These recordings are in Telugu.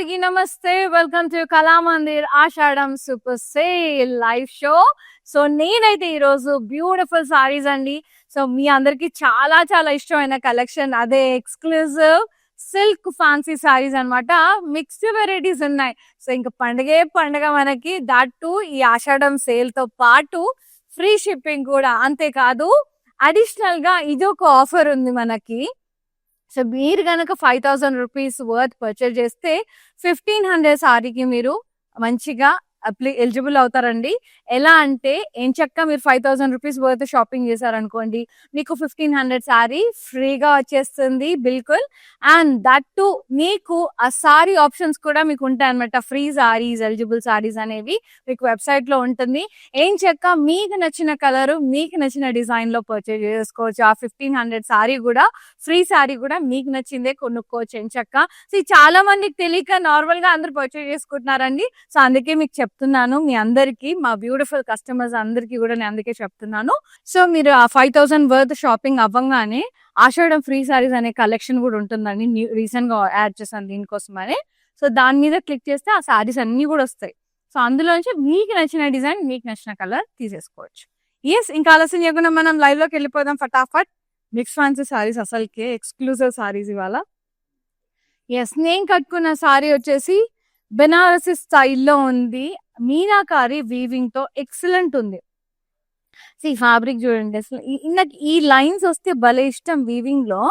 అందరికీ నమస్తే. Welcome to Kalamandir Ashadham super sale live show. So నేనైతే ఈరోజు బ్యూటిఫుల్ సారీస్ అండి. సో మీ అందరికి చాలా చాలా ఇష్టమైన కలెక్షన్, అదే ఎక్స్క్లూజివ్ సిల్క్ ఫ్యాన్సీ సారీస్ అన్నమాట. మిక్స్డ్ వెరైటీస్ ఉన్నాయి. సో ఇంకా పండగే పండగ మనకి, దట్ టు ఈ ఆషాఢం సేల్ తో పాటు ఫ్రీ షిప్పింగ్ కూడా. అంతేకాదు అడిషనల్ గా ఇది ఒక ఆఫర్ ఉంది మనకి. సో మీరు కనుక 5,000 రూపీస్ వర్త్ పర్చేజ్ చేస్తే 1,500 సారీకి మీరు మంచిగా ఎలిజిబుల్ అవుతారండి. ఎలా అంటే ఏం చక్క మీరు 5,000 రూపీస్ వర్త్ షాపింగ్ చేశారనుకోండి, మీకు 1,500 సారీ ఫ్రీగా వచ్చేస్తుంది బిల్కుల్. అండ్ దట్ టు మీకు ఆ సారీ ఆప్షన్స్ కూడా మీకు ఉంటాయి అనమాట. ఫ్రీ సారీస్, ఎలిజిబుల్ సారీస్ అనేవి మీకు వెబ్సైట్ లో ఉంటుంది. ఏం చక్క మీకు నచ్చిన కలర్, మీకు నచ్చిన డిజైన్ లో పర్చేజ్ చేసుకోవచ్చు. ఆ 1,500 సారీ కూడా, ఫ్రీ సారీ కూడా మీకు నచ్చిందే కొనుక్కోవచ్చు ఏం చక్క. సో చాలా మందికి తెలియక నార్మల్ గా అందరు పర్చేజ్ చేసుకుంటున్నారండి. సో అందుకే మీకు చెప్తున్నాను, మీ అందరికి, మా బ్యూటిఫుల్ కస్టమర్స్ అందరికి కూడా నేను అందుకే చెప్తున్నాను. సో మీరు ఆ 5,000 వర్త్ షాపింగ్ అవ్వగానే ఆషాఢం ఫ్రీ సారీస్ అనే కలెక్షన్ కూడా ఉంటుందండి. రీసెంట్ గా యాడ్ చేశాను దీనికోసమని. సో దాని మీద క్లిక్ చేస్తే ఆ సారీస్ అన్ని కూడా వస్తాయి. సో అందులోంచి మీకు నచ్చిన డిజైన్, మీకు నచ్చిన కలర్ తీసేసుకోవచ్చు. ఎస్, ఇంకా ఆలస్యం చేయకుండా మనం లైవ్ లోకి వెళ్ళిపోదాం ఫటాఫట్. మిక్స్ ఫ్యాన్సీ సారీస్ అసలుకే ఎక్స్క్లూజివ్ సారీస్ ఇవాళ. ఎస్, నేను కట్టుకున్న సారీ వచ్చేసి బెనారసి స్టైల్లో ఉంది. మీనాకారి వీవింగ్ తో ఎక్సలెంట్ ఉంది. ఈ ఫ్యాబ్రిక్ చూడండి, అసలు నాకు ఈ లైన్స్ వస్తే భలే ఇష్టం. వీవింగ్ లో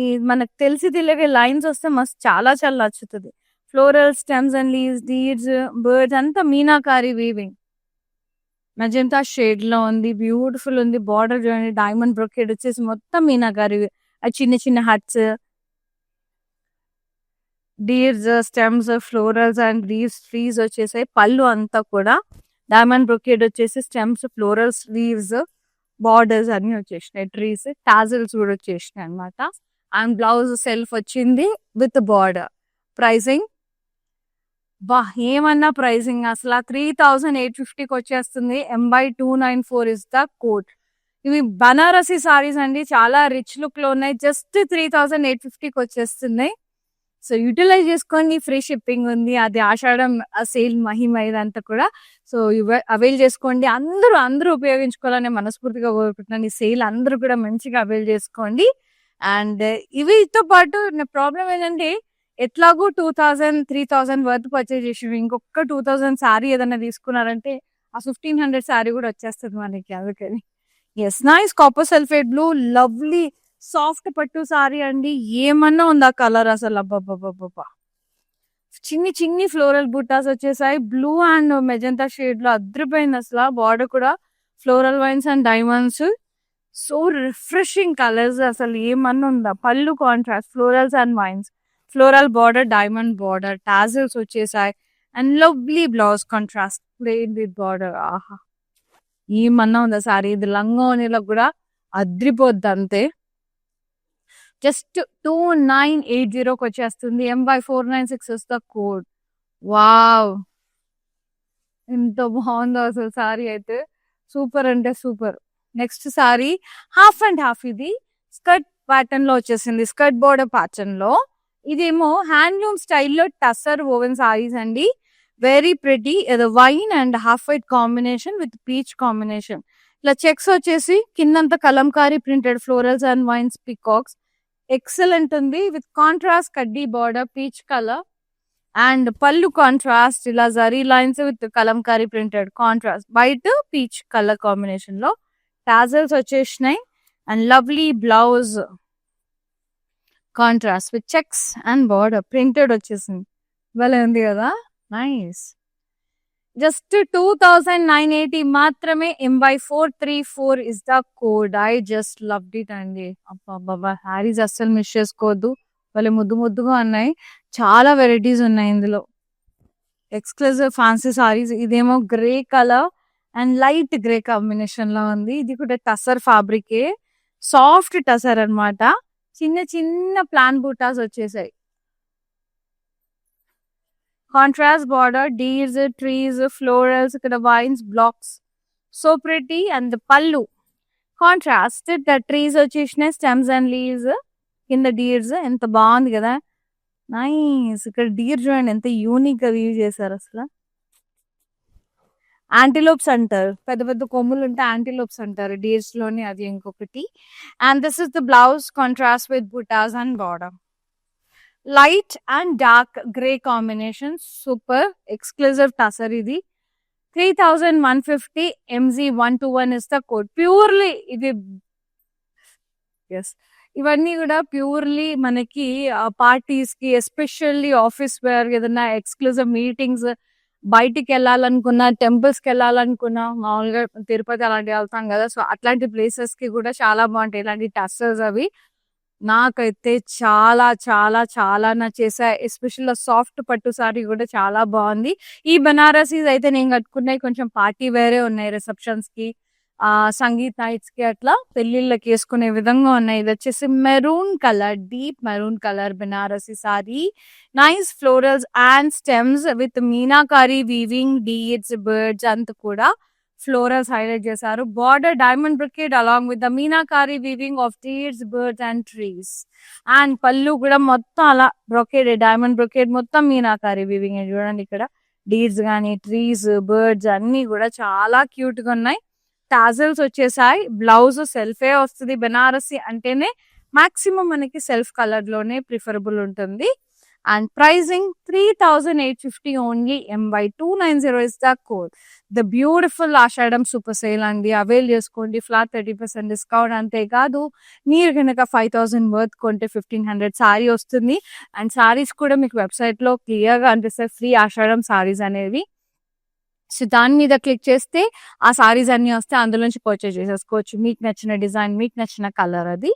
ఈ మనకు తెలిసి తెలియని లైన్స్ వస్తే మస్తు చాలా చాలా నచ్చుతుంది. Floral stems and leaves, deeds, birds అంతా మీనాకారి వీవింగ్. మెజెంటా షేడ్ లో ఉంది, బ్యూటిఫుల్ ఉంది. బార్డర్ చూడండి, డైమండ్ బ్రొకేడ్ వచ్చేసి మొత్తం మీనాకారి, చిన్న చిన్న huts, deers, stems, florals and leaves, trees వచ్చేసాయి. పళ్ళు అంతా కూడా డైమండ్ బ్రొకేడ్ వచ్చేసి స్టెమ్స్, ఫ్లోరల్స్, లీవ్స్, బార్డర్స్ అన్ని వచ్చేసినాయి. ట్రీస్, టాజిల్స్ కూడా వచ్చేసినాయి అనమాట. అండ్ బ్లౌజ్ సెల్ఫ్ వచ్చింది విత్ బార్డర్. ప్రైసింగ్ బా ఏమన్నా ప్రైసింగ్ అసలు 3,850కి వచ్చేస్తుంది. MY294 is the code. ఇవి బనారసి సారీస్ అండి, చాలా రిచ్ లుక్ లో ఉన్నాయి. జస్ట్ 3,850కి వచ్చేస్తున్నాయి. సో యూటిలైజ్ చేసుకోండి, ఫ్రీ షిప్పింగ్ ఉంది. అది ఆషాఢం సేల్ మహిమ ఇదంతా కూడా. సో అవైల్ చేసుకోండి. అందరూ ఉపయోగించుకోవాలని మనస్ఫూర్తిగా కోరుకుంటున్నాను. ఈ సేల్ అందరూ కూడా మంచిగా అవైల్ చేసుకోండి. అండ్ ఇవితో పాటు నా ప్రాబ్లం ఏంటంటే, ఎట్లాగూ 2,000 3,000 వర్త్ పర్చేజ్ చేసి ఇంకొక 2,000 సారీ ఏదైనా తీసుకున్నారంటే ఆ 1,500 సారీ కూడా వచ్చేస్తుంది మనకి. అందుకని yes, nice copper sulphate blue, lovely soft పట్టు సారీ అండి. ఏమన్నా ఉందా కలర్ అసలు, అబ్బబ్బబ్బబ్బా. చిన్ని చిన్ని ఫ్లోరల్ బుట్టాస్ వచ్చేసాయి. బ్లూ అండ్ మెజెంటా షేడ్ లో అద్రిపోయింది అసలు. బార్డర్ కూడా floral vines and diamonds, so refreshing colours. అసలు ఏమన్నా ఉందా. పళ్ళు contrast, florals and vines, floral border, diamond border, tassels వచ్చేసాయి. And lovely blouse contrast, plain with border. ఆహా, ఏమన్నా ఉందా సారీ. ఇది లంగా కూడా అద్రిపోద్ది అంతే. జస్ట్ 2,980కి వచ్చేస్తుంది. MY496 the code. వావ్, ఎంత బాగుందో అసలు సారీ అయితే. సూపర్ అంటే super. Next sorry half and half. ఇది స్కర్ట్ ప్యాటర్న్ లో వచ్చేసింది, స్కర్ట్ బోర్డర్ ప్యాటర్న్ లో. ఇదేమో హ్యాండ్లూమ్ స్టైల్లో టసర్ ఓవెన్ సారీస్ అండి. Very pretty. Wine and half white combination with peach combination. ఇట్లా చెక్స్ వచ్చేసి కిందంతా Kalamkari printed florals and wines, peacocks. Excellent ఉంది. విత్ కాంట్రాస్ట్ కడ్డీ బార్డర్, పీచ్ కలర్. అండ్ పళ్ళు కాంట్రాస్ట్, ఇలా zari lines with Kalamkari printed contrast white peach colour combination లో. టాజల్స్ వచ్చేసినాయి. And lovely blouse contrast with checks and border printed వచ్చేసింది. భలే ఉంది కదా, నైస్. జస్ట్ 2,980 మాత్రమే. MY434 is the code. I just loved it అండి. అబ్బా, శారీస్ అస్సలు మిస్ చేసుకోవద్దు. భలే ముద్దుగా ఉన్నాయి. చాలా వెరైటీస్ ఉన్నాయి ఇందులో. Exclusive fancy saris. ఇదేమో grey colour and light grey combination లో ఉంది. ఇది కూడా టసర్ ఫ్యాబ్రికే, సాఫ్ట్ టసర్ అన్నమాట. చిన్న చిన్న ప్లాన్ బూటాస్ వచ్చేసాయి. Contrast border, deers, trees, florals, ఇక్కడ vines, blocks, so pretty. And పళ్ళు కాంట్రాస్ట్, ట్రీస్ వచ్చేసినాయి, స్టెమ్స్ అండ్ లీవ్స్, కింద డీర్స్. ఎంత బాగుంది కదా. నైస్. ఇక్కడ డీర్ చూడండి ఎంత యూనిక్ గా వీవ్ చేశారు అసలు. యాంటీలోప్స్ అంటారు, పెద్ద పెద్ద కొమ్ములు ఉంటే యాంటీలోప్స్ అంటారు డీర్స్ లోని, అది ఇంకొకటి. And this is the blouse contrast with buttas and border. Light and dark grey combination, super exclusive tussar ఇది. 3150 MZ121 is the code. Purely ఇది ఎస్, ఇవన్నీ కూడా ప్యూర్లీ మనకి పార్టీస్ కి, ఎస్పెషల్లీ ఆఫీస్ వేర్, ఏదైనా ఎక్స్క్లూజివ్ మీటింగ్స్, బయటికి వెళ్ళాలనుకున్నా, టెంపుల్స్ కి వెళ్ళాలనుకున్నా, మామూలుగా తిరుపతి అలాంటి వెళ్తాం కదా, సో అట్లాంటి ప్లేసెస్ కి కూడా చాలా బాగుంటాయి ఇలాంటి టస్సర్స్. అవి నాకైతే చాలా చాలా చాలా నచ్చేసాయి. ఎస్పెషల్ సాఫ్ట్ పట్టు సారీ కూడా చాలా బాగుంది. ఈ బనారసీస్ అయితే నేను కట్టుకున్నాయి కొంచెం పార్టీ వేరే ఉన్నాయి, రిసెప్షన్స్ కి, సంగీత్ నైట్స్ కి, అట్లా పెళ్లిళ్ళకి వేసుకునే విధంగా ఉన్నాయి. ఇది వచ్చేసి maroon colour, deep maroon colour Banarasi sorry. Nice florals and stems with meenakari weaving, deeds, birds అంతా కూడా ఫ్లోరల్స్ హైలైట్ చేశారు. Border diamond brocade along with the meenakari weaving of deeds, birds and trees. And పళ్ళు కూడా మొత్తం అలా బ్రొకేడ్, డైమండ్ బ్రొకేడ్ మొత్తం మీనాకారి వీవింగ్. చూడండి ఇక్కడ డీడ్స్ గానీ, ట్రీస్, బర్డ్స్ అన్ని కూడా చాలా క్యూట్ గా ఉన్నాయి. టాజల్స్ వచ్చేసాయి. బ్లౌజ్ సెల్ఫే వస్తుంది. బెనారసి అంటేనే మాక్సిమం మనకి సెల్ఫ్ కలర్ లోనే ప్రిఫరబుల్ ఉంటుంది. And pricing 3850 only. MY290 is the code. The beautiful Ashadham super sale అండి, అవైల్ చేసుకోండి. Flat 30% discount. అంతేకాదు మీరు కనుక 5000 వర్త్ కొంటే 1500 సారీ వస్తుంది. అండ్ సారీస్ కూడా మీకు వెబ్సైట్ లో క్లియర్ గా అనిపిస్తాయి, ఫ్రీ ఆషాఢం సారీస్ అనేవి. సో దాని మీద క్లిక్ చేస్తే ఆ సారీస్ అన్ని వస్తే అందులోంచి పర్చేజ్ చేసేసుకోవచ్చు, మీకు నచ్చిన డిజైన్, మీకు నచ్చిన కలర్. అది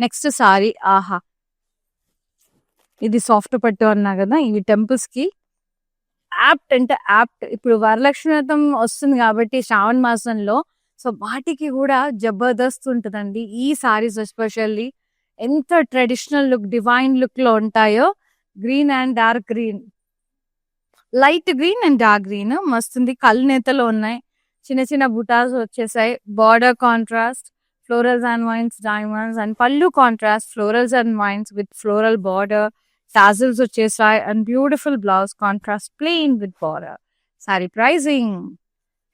నెక్స్ట్ సారీ. ఆహా, ఇది సాఫ్ట్ పట్టు అన్నా కదా, ఇవి టెంపుల్స్ కి యాప్ట్ అంటే యాప్ట్. ఇప్పుడు వరలక్ష్మి వ్రతం వస్తుంది కాబట్టి శ్రావణ మాసంలో, సో వాటికి కూడా జబర్దస్త్ ఉంటుందండి ఈ సారీస్. ఎస్పెషల్లీ ఎంత ట్రెడిషనల్ లుక్, డివైన్ లుక్ లో ఉంటాయో. Green and dark green, light green and dark green మస్తుంది. కళ్ళు నేతలో ఉన్నాయి, చిన్న చిన్న బుటాస్ వచ్చేసాయి. Border contrast, florals and vines, diamonds. And పళ్ళు contrast, florals and vines with floral border, tassels వచ్చేసాయి. And beautiful blouse contrast plain with border. Saree pricing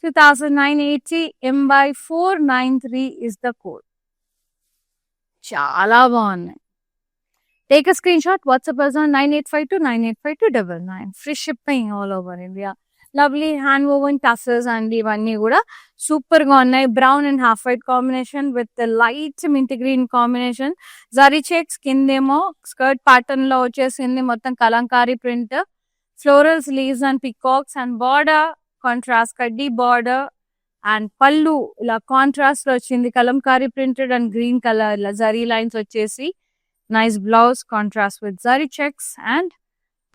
2980. MY493 is the code. చాలా బాగున్నాయి. Take a screenshot, WhatsApp us on 9852985299. Free shipping all over India. Lovely hand woven tassels and ఇవన్నీ కూడా సూపర్ గా ఉన్నాయి. Brown and half white combination with light mint green combination. Zari checks, కిందేమో స్కర్ట్ ప్యాటర్న్ లో వచ్చేసింది మొత్తం kalamkari print. Florals, leaves and peacocks. And border contrast కడ్డీ బార్డర్. అండ్ పళ్ళు ఇలా కాంట్రాస్ట్ లో వచ్చింది, kalamkari printed and green colour ఇలా జరీ లైన్స్ వచ్చేసి. Nice blouse contrast with zari checks and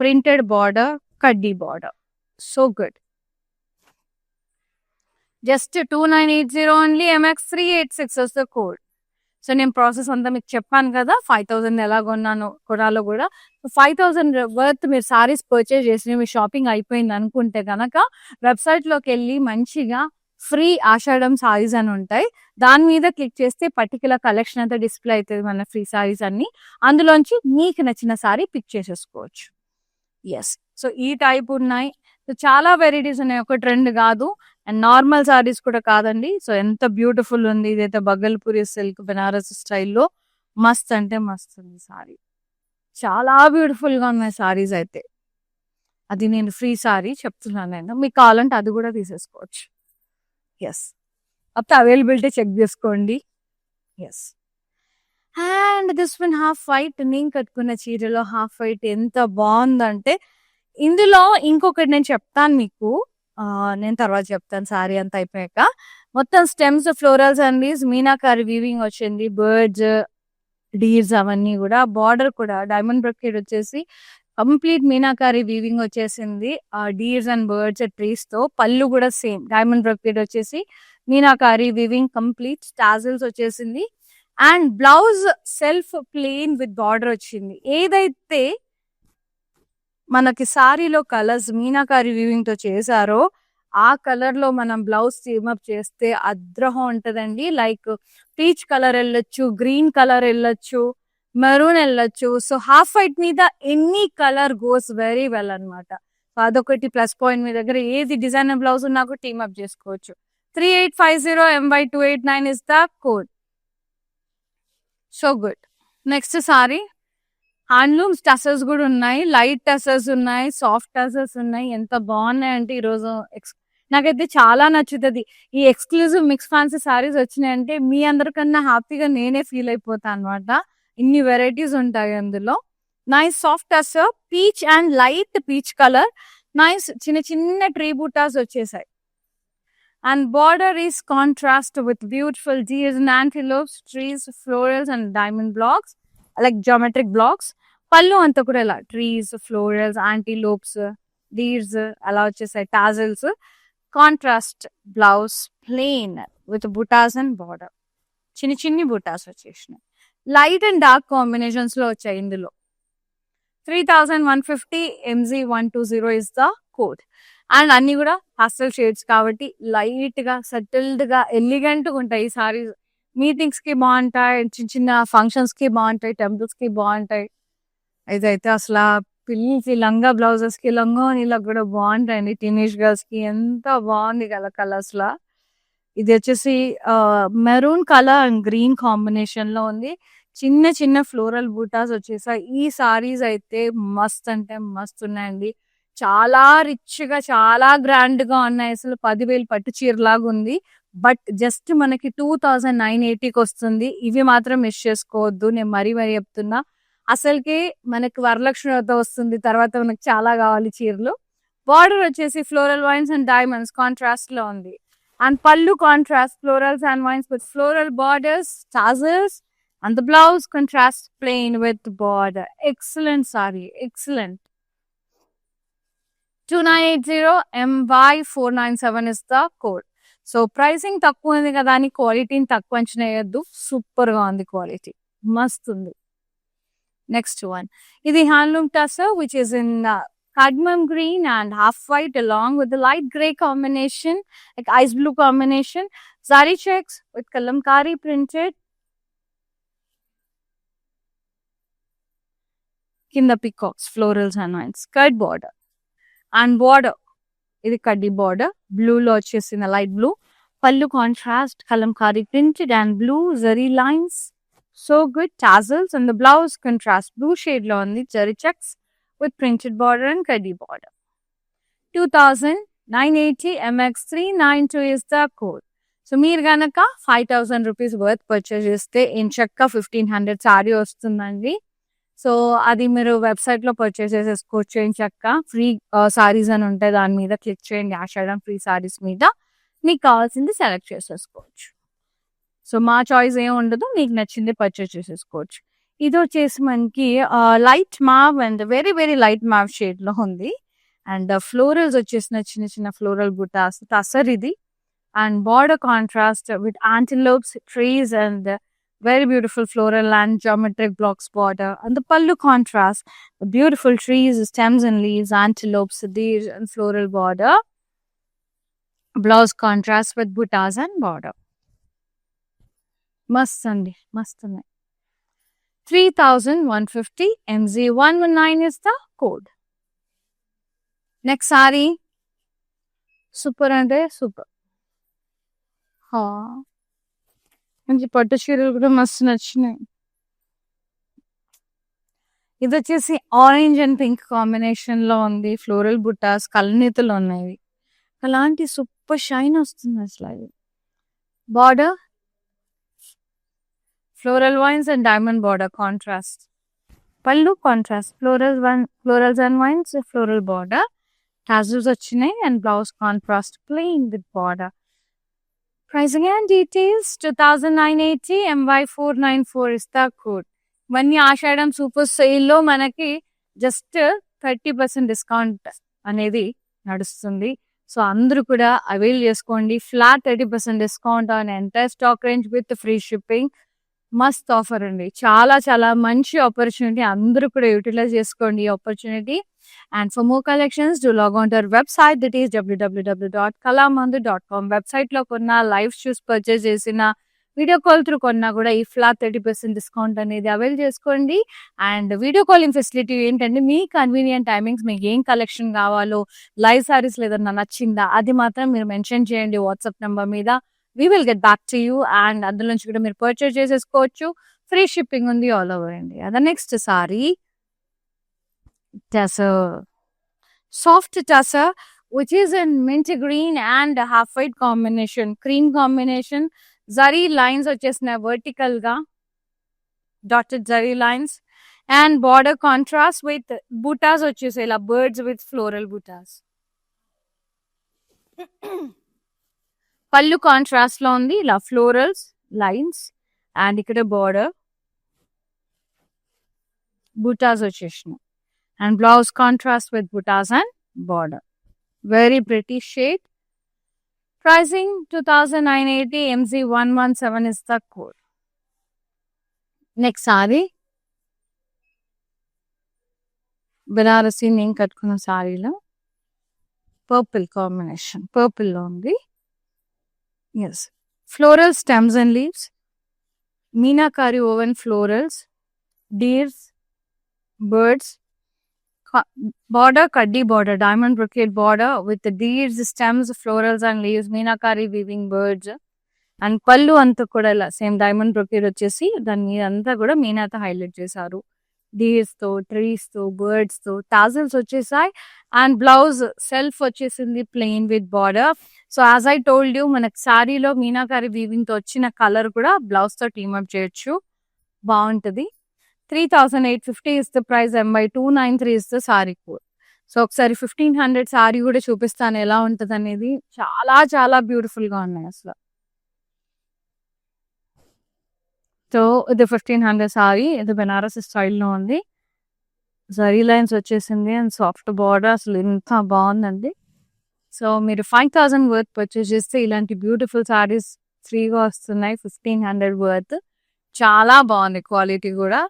printed border, kaddi border. So good. Just 2980 only. MX386 is the code. So నేను ప్రాసెస్ అంతా మీకు చెప్పాను కదా, 5000 ఎలా కొన్నాను కొనాలో కూడా. 5000 వర్త్ మీరు సారీస్ పర్చేజ్ చేసి మీ షాపింగ్ అయిపోయింది అనుకుంటే కనుక వెబ్సైట్ లోకి వెళ్ళి మంచిగా ఫ్రీ ఆషాఢం సారీస్ అని ఉంటాయి, దాని మీద క్లిక్ చేస్తే పర్టికులర్ కలెక్షన్ అంతా డిస్ప్లే అవుతుంది, మన ఫ్రీ సారీస్ అన్ని. అందులోంచి మీకు నచ్చిన సారీ పిక్ చేసేసుకోవచ్చు. ఎస్, సో ఈ టైప్ ఉన్నాయి. సో చాలా వెరైటీస్ ఉన్నాయి, ఒక ట్రెండ్ కాదు. అండ్ నార్మల్ సారీస్ కూడా కాదండి. సో ఎంత బ్యూటిఫుల్ ఉంది. ఇదైతే బగల్పూరి సిల్క్ బెనారస్ స్టైల్లో మస్త్ అంటే మస్త్ ఉంది సారీ. చాలా బ్యూటిఫుల్ గా ఉన్నాయి సారీస్ అయితే. అది నేను ఫ్రీ సారీ చెప్తున్నాను నేను, మీకు కావాలంటే అది కూడా తీసేసుకోవచ్చు. ఎస్, అప్పుడు అవైలబిలిటీ చెక్ చేసుకోండి. Yes, and this one half white. నేను కట్టుకున్న చీరలో హాఫ్ వైట్ ఎంత బాగుందంటే, ఇందులో ఇంకొకటి నేను చెప్తాను మీకు, నేను తర్వాత చెప్తాను సారీ అంతా అయిపోయాక. మొత్తం stems, florals and leaves, meenakari weaving వచ్చింది, బర్డ్స్, డీర్స్ అవన్నీ కూడా. బార్డర్ కూడా డైమండ్ బ్రొకేడ్ వచ్చేసి కంప్లీట్ మీనాకారి వీవింగ్ వచ్చేసింది, డీర్స్ అండ్ బర్డ్స్, ట్రీస్ తో. పళ్ళు కూడా సేమ్ డైమండ్ బ్రొకేడ్ వచ్చేసి మీనాకారి వీవింగ్ కంప్లీట్. టాజిల్స్ వచ్చేసింది. And blouse self plain with border వచ్చింది. ఏదైతే మనకి సారీలో కలర్స్ మీనాకారి వీవింగ్ తో చేశారో ఆ కలర్ లో మనం బ్లౌజ్ టీమప్ చేస్తే అద్రహం ఉంటదండి. లైక్ పీచ్ కలర్ వెళ్ళొచ్చు, గ్రీన్ కలర్ వెళ్ళొచ్చు, మెరూన్ వెళ్ళొచ్చు. సో హాఫ్ వైట్ మీద any colour goes very well అనమాట. అదొకటి ప్లస్ పాయింట్. మీ దగ్గర ఏది డిజైనర్ బ్లౌజ్ ఉన్నా కూడా టీమ్ అప్ చేసుకోవచ్చు. 3850 MY289 is the code. So good. Next sorry handlooms tussars కూడా ఉన్నాయి, లైట్ టసర్స్ ఉన్నాయి, సాఫ్ట్ టసర్స్ ఉన్నాయి. ఎంత బాగున్నాయంటే ఈరోజు నాకైతే చాలా నచ్చుతుంది. ఈ ఎక్స్క్లూజివ్ మిక్స్ ఫ్యాన్సీ సారీస్ వచ్చినాయంటే మీ అందరికన్నా హ్యాపీగా నేనే ఫీల్ అయిపోతాను అనమాట. ఇన్ని వెరైటీస్ ఉంటాయి అందులో. Nice soft tussar, peach and light peach colour, nice చిన్న చిన్న ట్రీ బూటాస్ వచ్చేసాయి. And border is contrast with beautiful deers and antelopes, trees, florals and diamond blocks, like geometric blocks. Pallu anta kuda ela trees, florals, antelopes, deers ala vachesai, tassels, contrast blouse, plain with buttas and border. Chinni chinni buttas vachesnayi. Light and dark combinations lo vachayi indulo. 3150 MZ120 is the code. And అన్ని కూడా పాస్టల్ షేడ్స్ కాబట్టి లైట్ గా సెటిల్డ్ గా ఎలిగెంట్ గా ఉంటాయి ఈ సారీస్. మీటింగ్స్ కి బాగుంటాయి, చిన్న చిన్న ఫంక్షన్స్ కి బాగుంటాయి, టెంపుల్స్ కి బాగుంటాయి. ఇదైతే అసలు పిల్లలకి లంగా బ్లౌజెస్ కి లంగా కూడా బాగుంటాయండి. టీనేజ్ గర్ల్స్ కి ఎంత బాగుంది కదా కలర్స్ లా. ఇది వచ్చేసి maroon colour and green combination లో ఉంది. చిన్న చిన్న ఫ్లోరల్ బూటాస్ వచ్చేసాయి. ఈ సారీస్ అయితే మస్త్ అంటే మస్త్ ఉన్నాయండి. చాలా రిచ్ గా చాలా గ్రాండ్ గా ఉన్నాయి. అసలు 10,000 పట్టు చీరలాగా ఉంది. బట్ జస్ట్ మనకి 2980కి వస్తుంది. ఇవి మాత్రం మిస్ చేసుకోవద్దు, నేను మరీ చెప్తున్నా. అసలుకి మనకి వరలక్ష్మి వ్రత వస్తుంది, తర్వాత మనకి చాలా కావాలి చీరలు. బార్డర్ వచ్చేసి floral vines and diamonds contrast లో ఉంది. అండ్ పళ్ళు contrast florals and vines with floral borders, tassels, and the blouse contrast plain with border. Excellent sorry, excellent. 2980 MY497 is the code. So pricing తక్కువ ఉంది కదా అని క్వాలిటీని తక్కువ అంచనా వేయద్దు. సూపర్ గా ఉంది క్వాలిటీ, మస్తు ఉంది. నెక్స్ట్ వన్, ఇది handloom tussar which is in cadmium green and half white along with the light gray combination, like ice blue combination. Zari checks with kalamkari printed. Kinda peacocks, florals and vines. Skirt border. And border, ఇది కడ్డీ బార్డర్, బ్లూ లో వచ్చేసిన లైట్ బ్లూ. పళ్ళు contrast kalamkari printed and blue zari lines. So good. Tassels and the blouse contrast blue shade లో ఉంది. Zari checks with printed border and కడ్డీ border. 2980 MX392 is the code. So మీరు గనక 5,000 రూపీస్ వర్త్ పర్చేస్ చేస్తే ఎంచక్క 1500 సారీ వస్తుందండి. సో అది మీరు వెబ్సైట్ లో పర్చేస్ చేసేసుకోవచ్చు. ఎంచక్క ఫ్రీ సారీస్ అని ఉంటాయి, దాని మీద క్లిక్ చేయండి. ఆషాఢం ఫ్రీ సారీస్ మీద మీకు కావాల్సింది సెలెక్ట్ చేసేసుకోవచ్చు. సో మా చాయిస్ ఏం ఉండదు, మీకు నచ్చింది పర్చేస్ చేసేసుకోవచ్చు. ఇది వచ్చేసి మనకి light mauve and very very light mauve shade లో ఉంది. అండ్ ఫ్లోరల్స్ వచ్చేసిన చిన్న చిన్న ఫ్లోరల్ బుటాస్ టసర్ ఇది. And border contrast with antelopes, trees and very beautiful floral and geometric blocks border. And the pallu contrast, the beautiful trees, stems and leaves, antelopes, deer and floral border. Blouse contrast with buttas and border. Must andi, must andi. 3150 MZ119 is the code. Next saree, super ante super. మంచి పట్టు చీరలు కూడా మస్తు నచ్చినాయి. ఇది వచ్చేసి ఆరెంజ్ అండ్ పింక్ కాంబినేషన్ లో ఉంది. ఫ్లోరల్ బుట్టాస్ కలనీతలు ఉన్నాయి. అలాంటి సూపర్ షైన్ వస్తుంది అసలు. అది border floral vines and diamond border contrast. పళ్ళు contrast florals and vines floral border. Tassels వచ్చినాయి and blouse contrast plain with border. Pricing and details 2980 MY494 is the code. ఇవన్నీ ఆషాఢం సూపర్ సేల్ లో మనకి జస్ట్ 30% డిస్కౌంట్ అనేది నడుస్తుంది. సో అందరూ కూడా అవైల్ చేసుకోండి. Flat 30% discount on entire stock range with free shipping. మస్త్ ఆఫర్ అండి, చాలా చాలా మంచి ఆపర్చునిటీ. అందరూ కూడా యూటిలైజ్ చేసుకోండి ఈ opportunity. And for more collections, do log on to our website, that is www.kalamandu.com. Website లో కొన్న లైవ్ షూస్ పర్చేస్ చేసిన వీడియో కాల్ త్రూ కొన్నా కూడా ఈ ఫ్లాట్ 30% డిస్కౌంట్ అనేది అవైల్ చేసుకోండి. అండ్ వీడియో కాలింగ్ ఫెసిలిటీ ఏంటంటే మీ కన్వీనియంట్ టైమింగ్స్, మీకు ఏం కలెక్షన్ కావాలో, లైవ్ సారీస్ ఏదన్నా నచ్చిందా అది మాత్రం మీరు మెన్షన్ చేయండి వాట్సాప్ నెంబర్ మీద. We will get back to you. And అందులో నుంచి కూడా మీరు పర్చేస్ చేసేసుకోవచ్చు. ఫ్రీ షిప్పింగ్ ఉంది all over India. The next sari tussar, soft tussar which is in mint green and half white combination, cream combination. Zari lines వచ్చేసినాయి vertical గా, dotted zari lines, and border contrast with buttas వచ్చేసాయి ఇలా birds with floral buttas. పళ్ళు కాంట్రాస్ట్ లో ఉంది ఇలా ఫ్లోరల్స్ లైన్స్, అండ్ ఇక్కడ బార్డర్ బుటాస్ వచ్చేసినాయి, and blouse contrast with buttas and border. Very pretty shade. Pricing 2980, MZ117 is the code. Next saree, Banarasi నేను కట్టుకున్న సారీలో పర్పుల్ కాంబినేషన్, పర్పుల్ లో ఉంది. Yes, floral stems and leaves, meenakari woven florals, deers, birds, border kaddi border, diamond brocade border with the deers, stems, florals and leaves, meenakari weaving birds, and pallu anta kuda ila same diamond brocade వచ్చేసి దాని మీద అంతా కూడా మీనాతో హైలైట్ చేశారు. డీర్స్ తో, ట్రీస్ తో, బర్డ్స్ తో, టాజల్స్ వచ్చేసాయి. అండ్ బ్లౌజ్ సెల్ఫ్ వచ్చేసింది plain with border. So as I told you, మనకి శారీలో మీనాకారి వీవింగ్ తో వచ్చిన కలర్ కూడా బ్లౌజ్ తో టీమప్ చేయొచ్చు, బాగుంటది. 3850 is the price. MY 293 is the saree code. So ఒకసారి 1500 సారీ కూడా చూపిస్తాను ఎలా ఉంటది అనేది. చాలా చాలా బ్యూటిఫుల్ గా ఉన్నాయి అసలు. సో ఇది 1500 సారీ, ఇది బెనారస్ స్టైల్లో ఉంది. జరీ లైన్స్ వచ్చేసింది అండ్ సాఫ్ట్ బార్డర్, అసలు ఎంత బాగుందండి. సో మీరు 5000 వర్త్ పర్చేస్ చేస్తే ఇలాంటి బ్యూటిఫుల్ సారీస్ ఫ్రీగా వస్తున్నాయి. 1500 వర్త్, చాలా బాగుంది క్వాలిటీ కూడా.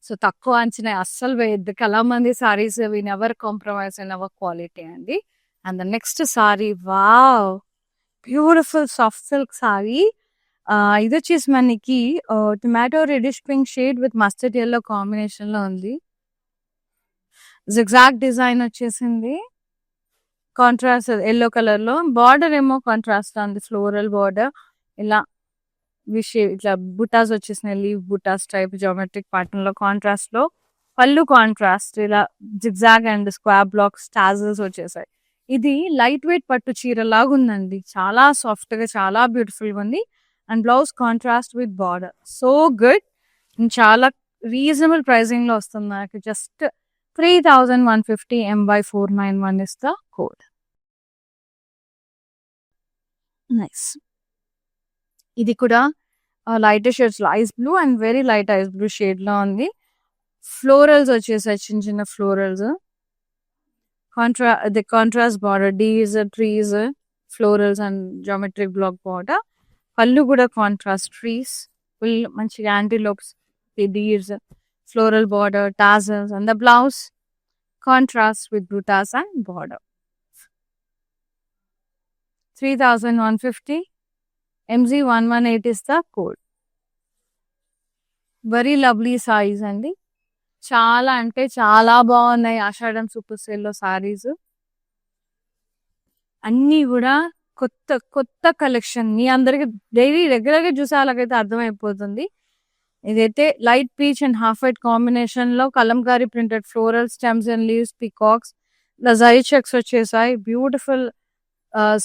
సో తక్కువ అంచనా అస్సలు వేయద్దు. Kalamandir sarees we never compromise in our quality అండి. And the next sari, wow, beautiful soft silk sari. ఇది వచ్చేసి మనకి tomato reddish pink shade with mustard yellow combination లో ఉంది. జిగ్జాగ్ డిజైన్ వచ్చేసింది, కాంట్రాస్ట్ ఎల్లో కలర్ లో. బార్డర్ ఏమో కాంట్రాస్ట్ ఉంది, ఫ్లోరల్ బార్డర్ ఇలా ఇట్లా బుటాస్ వచ్చేసినాయి, లీవ్ బుటాస్ టైప్ జామెట్రిక్ ప్యాటర్న్ లో కాంట్రాస్ట్ లో. పళ్ళు కాంట్రాస్ట్ ఇలా zigzag and square blocks tassels వచ్చేసాయి. ఇది లైట్ వెయిట్ పట్టు చీర లాగా ఉందండి, చాలా సాఫ్ట్ గా చాలా బ్యూటిఫుల్ గా ఉంది. And blouse contrast with border, so good. చాలా రీజనబుల్ ప్రైసింగ్ లో వస్తుంది నాకు. Just 3150, MY 491 is the code. Nice. ఇది కూడా లైట్ షేడ్స్ లో ice blue and very light ice blue shade లో ఉంది. ఫ్లోరల్స్ వచ్చేసాయి, చిన్న చిన్న florals. Contrast border, deers, trees, florals and geometric block border. పళ్ళు కూడా కాంట్రాస్ట్ ట్రీస్, ఫుల్ మంచిగా antelopes, deers, floral border, tassels, and the blouse contrast with buttas and border. 3150, MZ118 is the code. Very lovely saris అండి, చాలా అంటే చాలా బాగున్నాయి. ఆషాఢం సూపర్ సేల్ లో సారీస్ అన్ని కూడా కొత్త కొత్త కలెక్షన్. మీ అందరికి డైలీ రెగ్యులర్ గా చూసే వాళ్ళకైతే అర్థమైపోతుంది. ఇదైతే light peach and half white combination లో kalamkari printed floral stems and leaves, peacocks, zari checks వచ్చేసాయి. Beautiful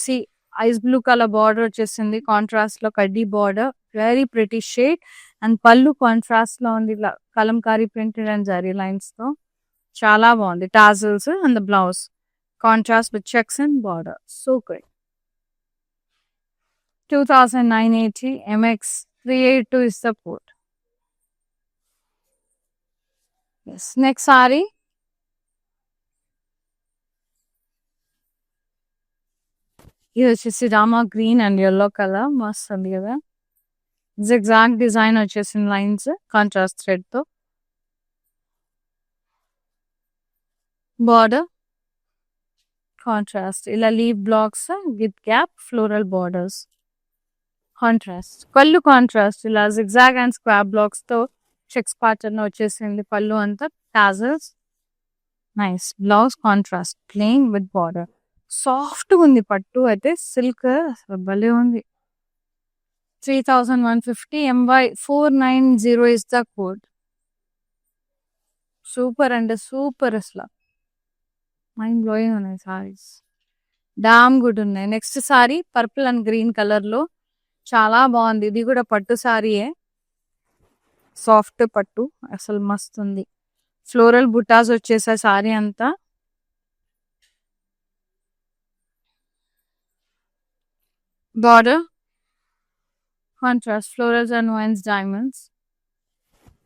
sea ice blue colour border వచ్చేసింది, కాంట్రాస్ట్ లో కడ్డీ border, very pretty shade. And పళ్ళు కాంట్రాస్ట్ లో ఉంది, kalamkari printed and zari lines తో చాలా బాగుంది. Tassels and the blouse contrast with checks and border, so good. 2980, MX 382 is the code. Yes, next saree. ఇది వచ్చేసి Rama green and yellow colour, మస్త్ ఉంది కదా. జిగ్జాగ్ డిజైన్ వచ్చేసిన లైన్స్ కాంట్రాస్ట్ థ్రెడ్ తో. బార్డర్ కాంట్రాస్ట్ ఇలా leave blocks with gap, floral borders, contrast, పళ్ళు కాంట్రాస్ట్ ఇలా జిగ్జాగ్ అండ్ స్క్వార్ బ్లాక్స్ తో చెక్స్ ప్యాటర్న్ వచ్చేసింది పళ్ళు అంతా. Tassels nice. Blouse contrast plain with border. Soft ఉంది పట్టు అయితే, సిల్క్ భలే ఉంది. 3150 MY 490 is the code. Super అంటే సూపర్ అసలు, మైండ్ బ్లోయింగ్ ఉన్నాయి సారీస్, డామ్ గుడ్ ఉన్నాయి. Next sorry purple and green colour లో చాలా బాగుంది. ఇది కూడా పట్టు సారీయే, సాఫ్ట్ పట్టు, అసలు మస్తు ఉంది. ఫ్లోరల్ బుటాస్ వచ్చేసా సారీ అంతా. Border contrast florals and vines diamonds.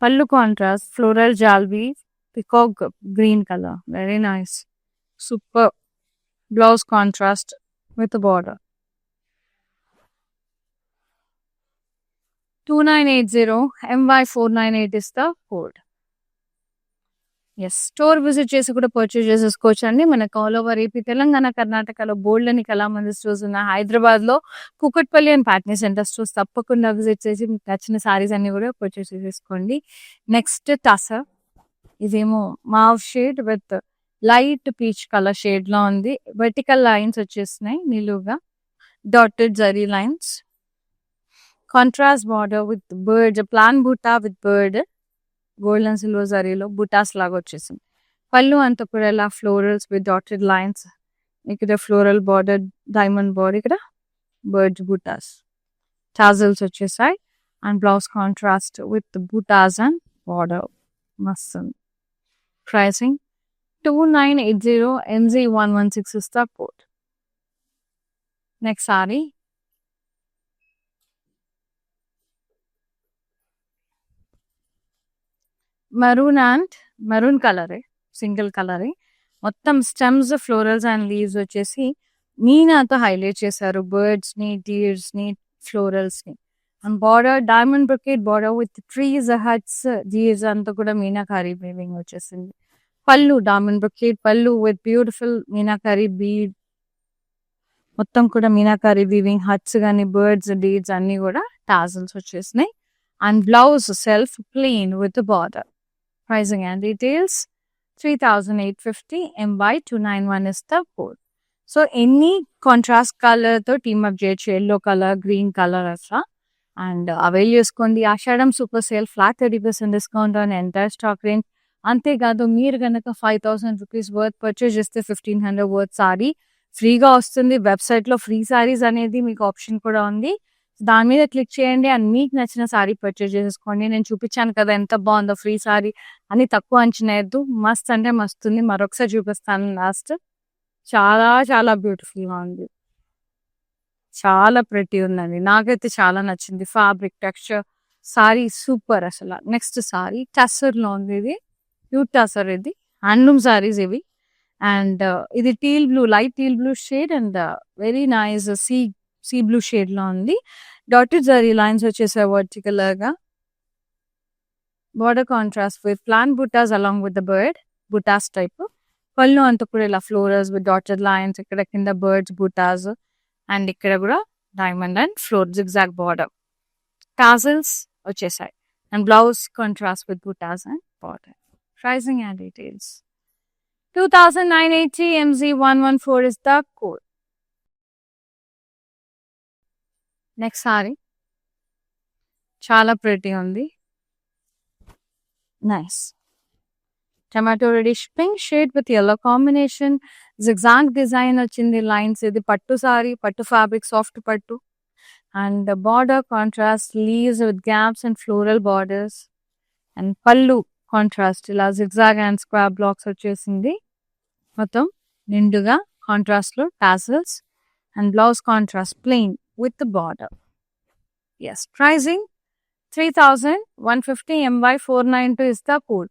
పళ్ళు కాంట్రాస్ట్ ఫ్లోరల్ జాల్బీ peacock green colour, very nice super. Blouse contrast with border. 2980 MY 498 is the code. Yes, store visit చేసి కూడా పర్చేస్ చేసేసుకోవచ్చు అండి. మనకు ఆల్ ఓవర్ ఏపీ, తెలంగాణ, కర్ణాటకలో బోల్డ్ అని కళామంది స్టోర్స్ ఉన్నాయి. హైదరాబాద్ లో Kukatpally and Patny centre stores తప్పకుండా విజిట్ చేసి మీకు నచ్చిన సారీస్ అన్ని కూడా పర్చేస్ చేసేసుకోండి. నెక్స్ట్ టసర్, ఇదేమో mauve shade with light peach colour shade లో ఉంది. వర్టికల్ లైన్స్ వచ్చేసినాయి నిలువుగా, dotted zari lines, contrast border with bird, plain బూటా with bird, gold and silver జరీలో బుటాస్ లాగా వచ్చేసింది. పళ్ళు అంతా కూడా ఇలా ఫ్లోరల్స్ విత్ డాటెడ్ లైన్స్, ఇక్కడ ఫ్లోరల్ బార్డర్, డైమండ్ బార్డర్, ఇక్కడ బర్డ్ బుటాస్, టాజల్స్ వచ్చేసాయి. And blouse contrast with buttas and border, మస్తు. Pricing 2980 MZ 116 is the code. Next sorry maroon and maroon కలరే, సింగిల్ కలరే. మొత్తం స్టెమ్స్, ఫ్లోరల్స్ అండ్ లీవ్స్ వచ్చేసి మీనాతో హైలైట్ చేశారు. బర్డ్స్ ని, డీర్స్ ని, ఫ్లోరల్స్ ని. And border diamond brocade border with trees, huts, deers అంతా కూడా మీనాకారీ వీవింగ్ వచ్చేసింది. పళ్ళు డైమండ్ బ్రొకేట్ పళ్ళు విత్ బ్యూటిఫుల్ మీనాకారీ బీడ్, మొత్తం కూడా మీనాకారీ వీవింగ్, హట్స్ కానీ బర్డ్స్, డీర్స్ అన్ని కూడా టాజల్స్ వచ్చేసినాయి. And blouse self plain with border. Pricing and details 3850 MY 291 is the code. So ఎన్ని కాంట్రాస్ట్ కలర్ తో టీమ్ అప్ చేయొచ్చు, ఎల్లో కలర్, గ్రీన్ కలర్ అట్లా. అండ్ అవైల్ చేసుకోండి. Ashadham super sale, flat 30% discount on entire stock range. అంతేకాదు మీరు కనుక 5000 రూపీస్ వర్త్ పర్చేస్ చేస్తే 1500 వర్త్ సారీ ఫ్రీగా వస్తుంది. వెబ్సైట్ లో ఫ్రీ సారీస్ అనేది మీకు ఆప్షన్ కూడా ఉంది. దాని మీద క్లిక్ చేయండి అండ్ మీకు నచ్చిన సారీ పర్చేస్ చేసేసుకోండి. నేను చూపించాను కదా ఎంత బాగుందో ఫ్రీ సారీ అని, తక్కువ అంచనా వేయద్దు, మస్త్ అంటే మస్తుంది. మరొకసారి చూపిస్తాను లాస్ట్. చాలా చాలా బ్యూటిఫుల్ గా ఉంది, చాలా ప్రెటీ ఉందండి, నాకైతే చాలా నచ్చింది. ఫ్యాబ్రిక్ టెక్స్చర్ సారీ సూపర్ అసలు. నెక్స్ట్ సారీ టసర్ లో ఉంది, ఇది క్యూట్ టసర్, ఇది హ్యాండ్లూమ్ సారీస్ ఇవి. అండ్ ఇది teal blue, light teal blue shade and very nice sea blue shade లో ఉంది. డాటెడ్ జరీ లైన్స్ వచ్చేసాయి వర్టికల్ గా. Border contrast with plain butas along with the bird butas type. పళ్ళు అంతా కూడా ఇలా ఫ్లోరల్స్ విత్ డాటెడ్ లైన్స్, ఇక్కడ కింద బర్డ్స్ బుటాస్, అండ్ ఇక్కడ కూడా diamond and floral zigzag border. Tassels వచ్చేసాయి. And blouse contrast with buttas and border. Pricing and details 2980 MZ 114 is the code. Next sari చాలా ప్రెటీ ఉంది, nice tomato reddish pink shade with yellow combination, zigzag design వచ్చింది లైన్స్. ఇది పట్టు సారీ, పట్టు ఫ్యాబ్రిక్, సాఫ్ట్ పట్టు. And border contrast leaves with gaps and floral borders. And పళ్ళు కాంట్రాస్ట్ ఇలా జిగ్జాగ్ అండ్ స్క్వేర్ బ్లాక్స్ వచ్చేసింది, మొత్తం నిండుగా కాంట్రాస్ట్ లో tassels. And blouse contrast plain with the border. Yes, pricing 3150 MY 492 is the code.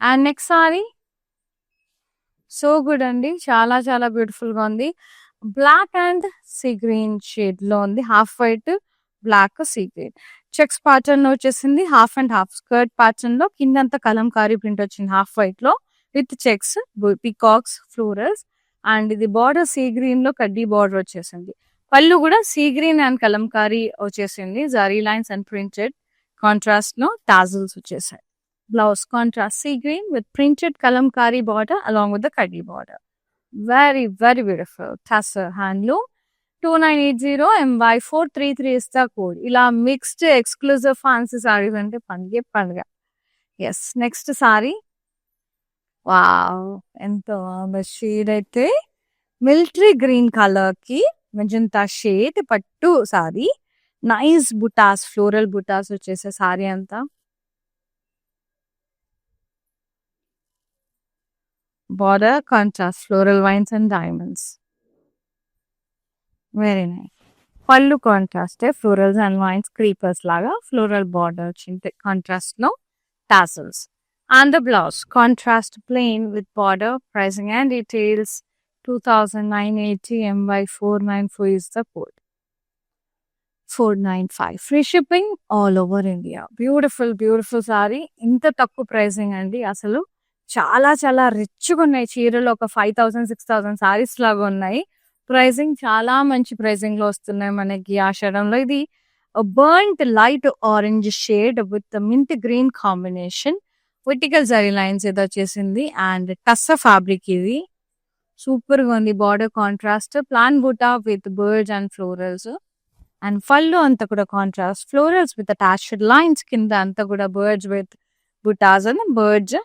And next saree so good andi, చాలా చాలా బ్యూటిఫుల్ గా ఉంది. Black and sea green shade లో ఉంది, half white black sea green checks pattern వచ్చేసింది. Half and half skirt pattern లో కిందంతా కలంకారీ ప్రింట్ వచ్చింది హాఫ్ వైట్ లో with checks, peacocks, florals. And ఇది బార్డర్ సీ గ్రీన్ లో కడ్డీ బార్డర్ వచ్చేసింది. పళ్ళు కూడా సీ గ్రీన్ అండ్ కలంకారీ వచ్చేసింది, zari lines and printed contrast లో టాజిల్స్ వచ్చేసాయి. Blouse contrast sea green with printed kalamkari border along with the కడ్డీ border. Very very beautiful tussar handloom. 2980 MY433 is the code. ఇలా మిక్స్డ్ ఎక్స్క్లూజివ్ ఫ్యాన్సీ సారీస్ అంటే పండుగ. Yes, next sari. వావ్, ఎంత షేడ్ అయితే మిలిటరీ గ్రీన్ కలర్ కి మెజంతా షేడ్ పట్టు సారీ. నైస్ బుటాస్, ఫ్లోరల్ బుటాస్ వచ్చేసే సారీ అంతా. Border contrast floral vines and diamonds. Very nice. పళ్ళు contrast florals and vines creepers లాగా ఫ్లోరల్ బార్డర్ వచ్చింది కాంట్రాస్ట్ లో tassels. And the blouse contrast plain with border. Pricing and details 2980 MY494 is the code. 495 free shipping all over India. Beautiful saree. ఇంత తక్కువ ప్రైసింగ్ అండి, అసలు చాలా చాలా రిచ్గా ఉన్నాయి చీరలు. ఒక 5000-6000 సారీస్ లాగా ఉన్నాయి. ప్రైసింగ్ చాలా మంచి ప్రైసింగ్ లో వస్తున్నాయి మనకి ఆషాఢంలో. ఇది burnt light orange shade with mint green combination. Vertical zari lines ఏదో వచ్చేసింది అండ్ టస్స ఫ్యాబ్రిక్. ఇది సూపర్ గా ఉంది. బార్డర్ కాంట్రాస్ట్ ప్లాన్ బూటా with birds and florals. And పళ్ళు అంతా కూడా contrast florals with attached lines. కింద అంతా కూడా birds with buttas and birds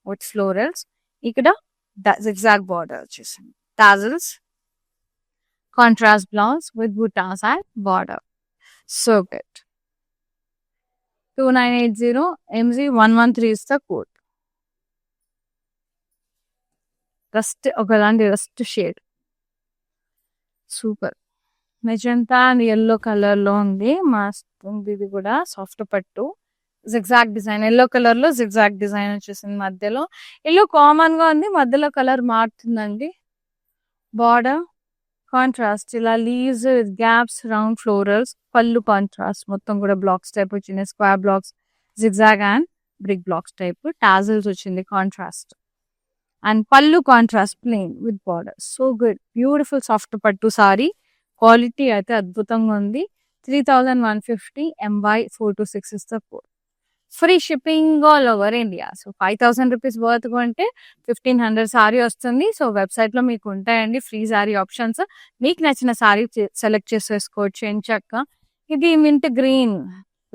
with florals. ఇక్కడ zigzag బార్డర్ వచ్చేసింది. Tassels, contrast blouse with buttas and border. So good. 2980 MZ113 is the code. Rust, ఒకలాంటి rust shade. Super. Magenta and yellow colour లో ఉంది. మస్తు ఉంది. ఇది కూడా సాఫ్ట్ పట్టు జిగ్జాగ్ డిజైన్. ఎల్లో కలర్ లో జిగ్జాగ్ డిజైన్ వచ్చేసింది. మధ్యలో ఎల్లో కామన్ గా ఉంది, మధ్యలో కలర్ మారుతుందండి. బార్డర్ కాంట్రాస్ట్ ఇలా leaves with gaps round florals. పళ్ళు కాంట్రాస్ట్ మొత్తం కూడా బ్లాక్స్ టైప్ వచ్చింది, square blocks, zigzag and brick blocks type. Tassels వచ్చింది కాంట్రాస్ట్. అండ్ పళ్ళు contrast plain with border. So good, beautiful soft పట్టు సారీ. క్వాలిటీ అయితే అద్భుతంగా ఉంది. 3150 MY426 is the code. Free shipping all over India. So 5000 rupees worth కొంటే 1500 సారీ వస్తుంది. సో వెబ్సైట్ లో మీకు ఉంటాయండి ఫ్రీ సారీ ఆప్షన్స్. మీకు నచ్చిన సారీ సెలెక్ట్ చేసేసుకోవచ్చు ఎంచక్క. ఇది mint green,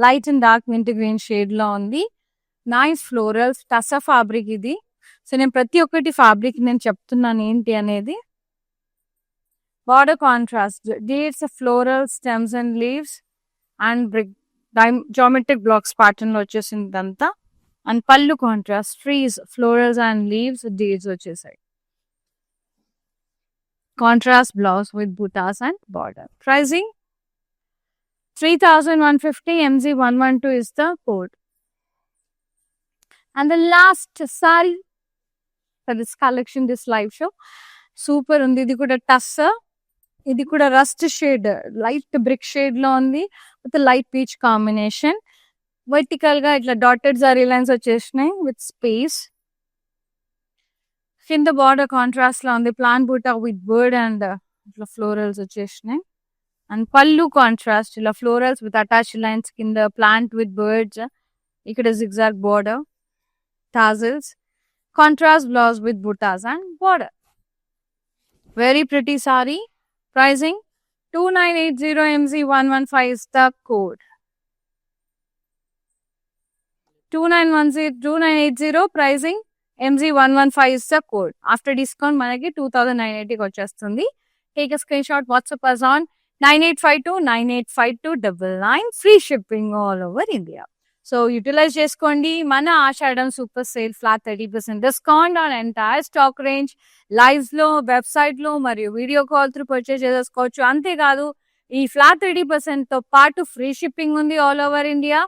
light and dark mint green shade లో ఉంది. నైస్ ఫ్లోరల్స్, టస ఫ్యాబ్రిక్ ఇది. సో నేను ప్రతి ఒక్కటి ఫ్యాబ్రిక్ నేను చెప్తున్నాను ఏంటి అనేది. Border contrast dates, floral stems and leaves and brick geometric blocks pattern లో వచ్చేసింది ఇదంతా. అండ్ పళ్ళు contrast trees, florals and leaves, dates వచ్చేసాయి. Contrast blouse with buttas and border. Pricing 3150 MZ112 is the code. And the last saree for this collection, this live show. Super ఉంది. ఇది కూడా టస్, ఇది కూడా rust shade, light brick shade లో ఉంది with light peach combination. Vertical గా ఇట్లా డాటెడ్ జరీ లైన్స్ వచ్చేసినాయి విత్ స్పేస్. కింద బార్డర్ కాంట్రాస్ట్ లో ఉంది, ప్లాన్ బూటా విత్ బర్డ్ అండ్ ఇట్లా ఫ్లోరల్స్ వచ్చేసినాయి. అండ్ పళ్ళు కాంట్రాస్ట్ ఇలా ఫ్లోరల్స్ విత్ అటాచ్ లైన్స్, కింద ప్లాంట్ విత్ బర్డ్స్, ఇక్కడ zigzag border, tassels, contrast blouse with buttas and border. Very pretty sari. Pricing 2980 MZ115 is the code. 2980 pricing MZ115 is the code. After discount మనకి 2980 వచ్చేస్తుంది. Take a screenshot, WhatsApp us on 9852985299. Free shipping all over India. So utilise చేసుకోండి మన Ashadham super sale flat 30% discount on entire stock range. Lives లో, వెబ్సైట్ లో మరియు వీడియో కాల్ త్రూ పర్చేజ్ చేసుకోవచ్చు. అంతేకాదు ఈ ఫ్లాట్ 30% తో పాటు ఫ్రీ షిప్పింగ్ ఉంది all over India.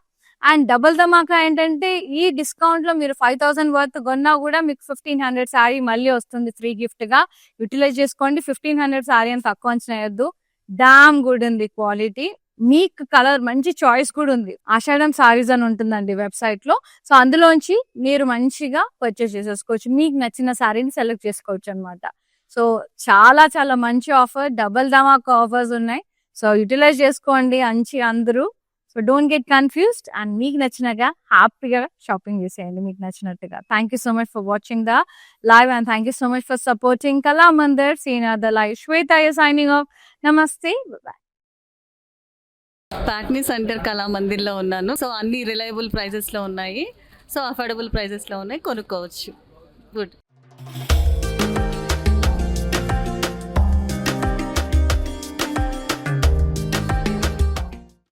And double ధమాకా ఏంటంటే ఈ డిస్కౌంట్ లో మీరు 5000 వర్త్ కొన్నా కూడా మీకు 1500 సారీ మళ్ళీ వస్తుంది ఫ్రీ గిఫ్ట్ గా. యూటిలైజ్ చేసుకోండి. 1500 సారీ అని తక్కువ అంచనా వేయద్దు. డామ్ గుడ్ ఉంది క్వాలిటీ. మీకు కలర్ మంచి చాయిస్ కూడా ఉంది. ఆషాఢం సారీస్ అని ఉంటుందండి వెబ్సైట్ లో. సో అందులోంచి మీరు మంచిగా పర్చేస్ చేసేసుకోవచ్చు. మీకు నచ్చిన సారీని సెలెక్ట్ చేసుకోవచ్చు అనమాట. సో చాలా చాలా మంచి ఆఫర్, డబల్ ధమాకా ఆఫర్స్ ఉన్నాయి. సో యూటిలైజ్ చేసుకోండి అంచి అందరూ. So don't get confused and మీకు నచ్చినగా హ్యాపీగా షాపింగ్ చేసేయండి మీకు నచ్చినట్టుగా. Thank you so much for watching the live and thank you so much for supporting Kala Mandir. See you in the live. Shweta is signing off. Namaste. Bye. Patny centre కళా మందిర్లో ఉన్నాను. సో అన్ని రిలయబుల్ ప్రైజెస్లో ఉన్నాయి. సో అఫోర్డబుల్ ప్రైజెస్లో ఉన్నాయి, కొనుక్కోవచ్చు. గుడ్.